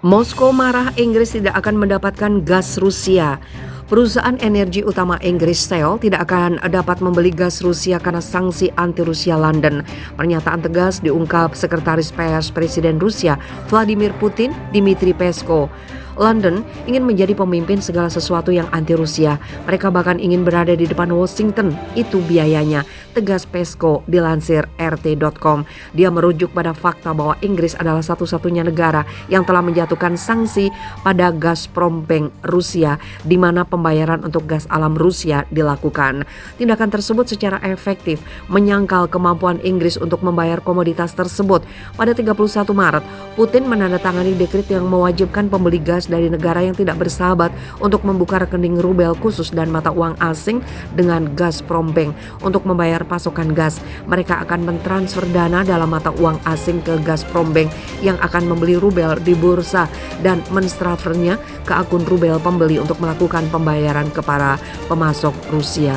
Moskow marah Inggris tidak akan mendapatkan gas Rusia. Perusahaan energi utama Inggris Shell tidak akan dapat membeli gas Rusia karena sanksi anti-Rusia London. Pernyataan tegas diungkap Sekretaris Pers Presiden Rusia Vladimir Putin, Dmitry Peskov. London ingin menjadi pemimpin segala sesuatu yang anti-Rusia. Mereka bahkan ingin berada di depan Washington. Itu biayanya, tegas Peskov dilansir RT.com. Dia merujuk pada fakta bahwa Inggris adalah satu-satunya negara yang telah menjatuhkan sanksi pada Gazprom Bank Rusia, di mana pembayaran untuk gas alam Rusia dilakukan. Tindakan tersebut secara efektif menyangkal kemampuan Inggris untuk membayar komoditas tersebut. Pada 31 Maret, Putin menandatangani dekret yang mewajibkan pembeli gas dari negara yang tidak bersahabat untuk membuka rekening rubel khusus dan mata uang asing dengan Gazprom Bank untuk membayar pasokan gas. Mereka akan mentransfer dana dalam mata uang asing ke Gazprom Bank yang akan membeli rubel di bursa dan mentransfernya ke akun rubel pembeli untuk melakukan pembayaran kepada pemasok Rusia.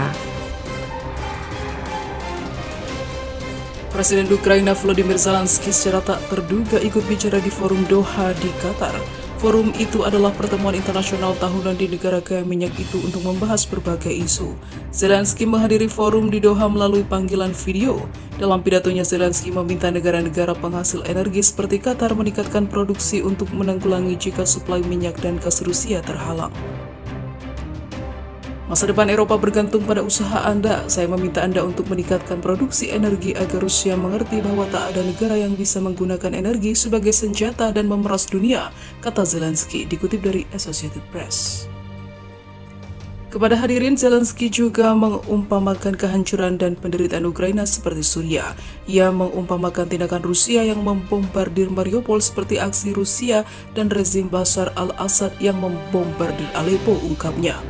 Presiden Ukraina Volodymyr Zelensky secara tak terduga ikut bicara di forum Doha di Qatar. Forum itu adalah pertemuan internasional tahunan di negara kaya minyak itu untuk membahas berbagai isu. Zelensky menghadiri forum di Doha melalui panggilan video. Dalam pidatonya, Zelensky meminta negara-negara penghasil energi seperti Qatar meningkatkan produksi untuk menanggulangi jika suplai minyak dan gas Rusia terhalang. Masa depan Eropa bergantung pada usaha Anda. Saya meminta Anda untuk meningkatkan produksi energi agar Rusia mengerti bahwa tak ada negara yang bisa menggunakan energi sebagai senjata dan memeras dunia, kata Zelensky, dikutip dari Associated Press. Kepada hadirin, Zelensky juga mengumpamakan kehancuran dan penderitaan Ukraina seperti Suriah. Ia mengumpamakan tindakan Rusia yang membombardir Mariupol seperti aksi Rusia dan rezim Bashar al-Assad yang membombardir Aleppo, ungkapnya.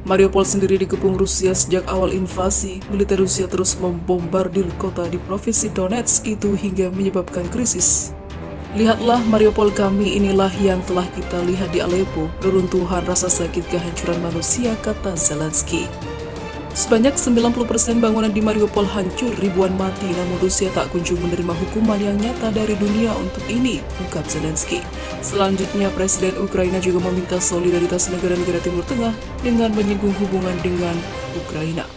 Mariupol sendiri dikepung Rusia sejak awal invasi. Militer Rusia terus membombardir kota di provinsi Donetsk itu hingga menyebabkan krisis. Lihatlah Mariupol kami, inilah yang telah kita lihat di Aleppo, reruntuhan, rasa sakit, kehancuran manusia, kata Zelensky. Sebanyak 90% bangunan di Mariupol hancur, ribuan mati, namun Rusia tak kunjung menerima hukuman yang nyata dari dunia untuk ini, ungkap Zelensky. Selanjutnya, Presiden Ukraina juga meminta solidaritas negara-negara Timur Tengah dengan menyinggung hubungan dengan Ukraina.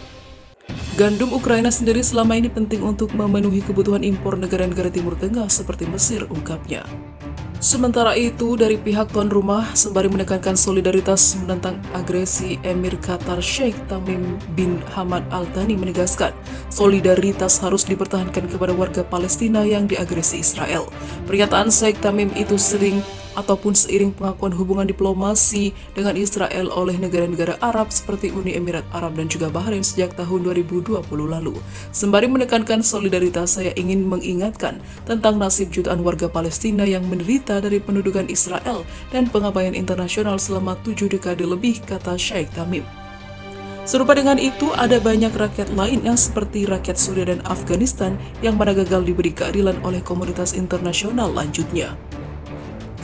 Gandum Ukraina sendiri selama ini penting untuk memenuhi kebutuhan impor negara-negara Timur Tengah seperti Mesir, ungkapnya. Sementara itu, dari pihak tuan rumah, sembari menekankan solidaritas menentang agresi Emir Qatar, Sheikh Tamim bin Hamad Al Thani menegaskan solidaritas harus dipertahankan kepada warga Palestina yang diagresi Israel. Pernyataan Sheikh Tamim itu seiring pengakuan hubungan diplomasi dengan Israel oleh negara-negara Arab seperti Uni Emirat Arab dan juga Bahrain sejak tahun 2020 lalu. Sembari menekankan solidaritas, saya ingin mengingatkan tentang nasib jutaan warga Palestina yang menderita dari pendudukan Israel dan pengabaian internasional selama 7 dekade lebih, kata Sheikh Tamim. Serupa dengan itu, ada banyak rakyat lain yang seperti rakyat Suriah dan Afghanistan yang pada gagal diberi keadilan oleh komunitas internasional, lanjutnya.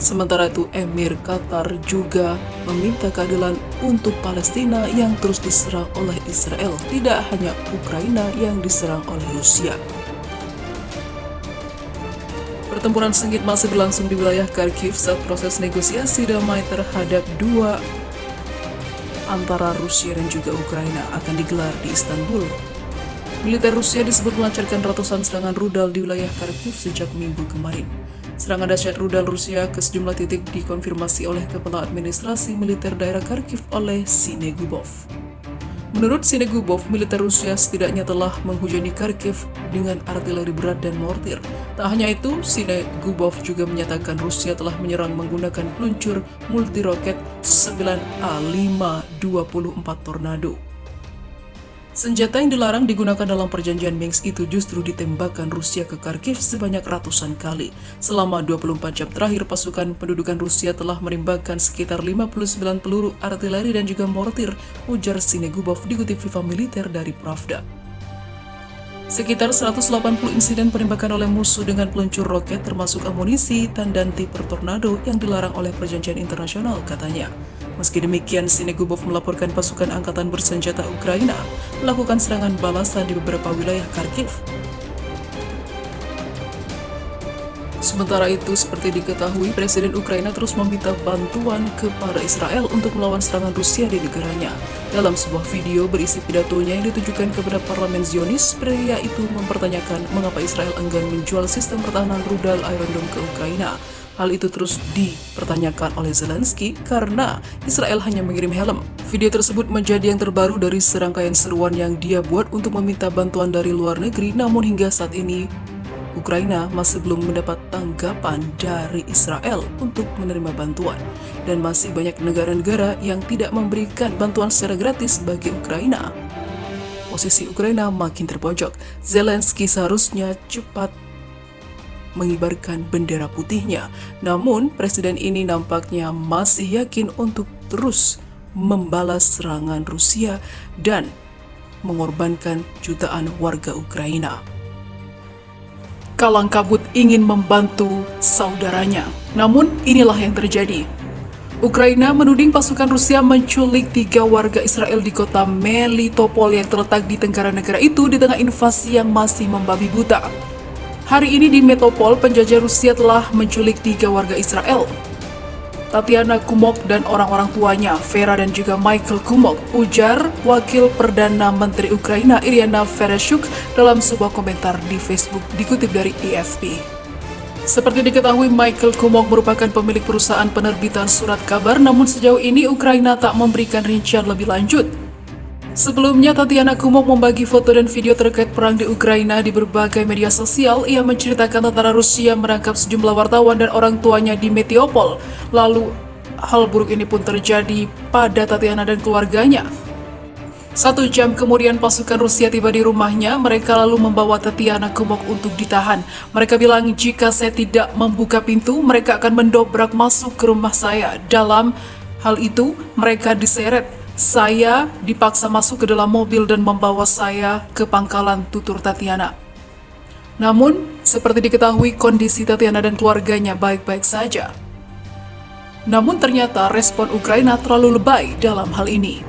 Sementara itu, Emir Qatar juga meminta keadilan untuk Palestina yang terus diserang oleh Israel, tidak hanya Ukraina yang diserang oleh Rusia. Pertempuran sengit masih berlangsung di wilayah Kharkiv saat proses negosiasi damai terhadap dua antara Rusia dan juga Ukraina akan digelar di Istanbul. Militer Rusia disebut melancarkan ratusan serangan rudal di wilayah Kharkiv sejak Minggu kemarin. Serangan dahsyat rudal Rusia ke sejumlah titik dikonfirmasi oleh Kepala Administrasi Militer Daerah Kharkiv oleh Sinegubov. Menurut Sinegubov, militer Rusia setidaknya telah menghujani Kharkiv dengan artileri berat dan mortir. Tak hanya itu, Sinegubov juga menyatakan Rusia telah menyerang menggunakan peluncur multiroket 9A524 Tornado. Senjata yang dilarang digunakan dalam perjanjian Minsk itu justru ditembakkan Rusia ke Kharkiv sebanyak ratusan kali. Selama 24 jam terakhir, pasukan pendudukan Rusia telah menembakkan sekitar 59 peluru artileri dan juga mortir, ujar Sinegubov dikutip Viva Militer dari Pravda. Sekitar 180 insiden penembakan oleh musuh dengan peluncur roket termasuk amunisi tanda tipe Tornado yang dilarang oleh perjanjian internasional, katanya. Meski demikian, Sinegubov melaporkan pasukan angkatan bersenjata Ukraina melakukan serangan balasan di beberapa wilayah Kharkiv. Sementara itu, seperti diketahui, Presiden Ukraina terus meminta bantuan kepada Israel untuk melawan serangan Rusia di negaranya. Dalam sebuah video berisi pidatonya yang ditujukan kepada parlemen Zionis, pria itu mempertanyakan mengapa Israel enggan menjual sistem pertahanan rudal Iron Dome ke Ukraina. Hal itu terus dipertanyakan oleh Zelensky karena Israel hanya mengirim helm. Video tersebut menjadi yang terbaru dari serangkaian seruan yang dia buat untuk meminta bantuan dari luar negeri, namun hingga saat ini Ukraina masih belum mendapat tanggapan dari Israel untuk menerima bantuan, dan masih banyak negara-negara yang tidak memberikan bantuan secara gratis bagi Ukraina. Posisi Ukraina makin terpojok. Zelensky seharusnya cepat mengibarkan bendera putihnya, namun presiden ini nampaknya masih yakin untuk terus membalas serangan Rusia dan mengorbankan jutaan warga Ukraina. Kalang kabut ingin membantu saudaranya. Namun inilah yang terjadi. Ukraina menuding pasukan Rusia menculik 3 warga Israel di kota Melitopol yang terletak di tenggara negara itu di tengah invasi yang masih membabi buta. Hari ini di Melitopol, penjajah Rusia telah menculik 3 warga Israel. Tatiana Kumok dan orang-orang tuanya, Vera dan juga Michael Kumok, ujar Wakil Perdana Menteri Ukraina Iryna Vereshchuk dalam sebuah komentar di Facebook dikutip dari AFP. Seperti diketahui, Michael Kumok merupakan pemilik perusahaan penerbitan surat kabar, namun sejauh ini Ukraina tak memberikan rincian lebih lanjut. Sebelumnya, Tatiana Kumok membagi foto dan video terkait perang di Ukraina di berbagai media sosial. Ia menceritakan tentara Rusia merangkap sejumlah wartawan dan orang tuanya di Melitopol. Lalu, hal buruk ini pun terjadi pada Tatiana dan keluarganya. 1 jam kemudian pasukan Rusia tiba di rumahnya. Mereka lalu membawa Tatiana Kumok untuk ditahan. Mereka bilang, jika saya tidak membuka pintu, mereka akan mendobrak masuk ke rumah saya. Dalam hal itu, mereka diseret. Saya dipaksa masuk ke dalam mobil dan membawa saya ke pangkalan, tutur Tatiana. Namun, seperti diketahui, kondisi Tatiana dan keluarganya baik-baik saja. Namun ternyata respon Ukraina terlalu lebay dalam hal ini.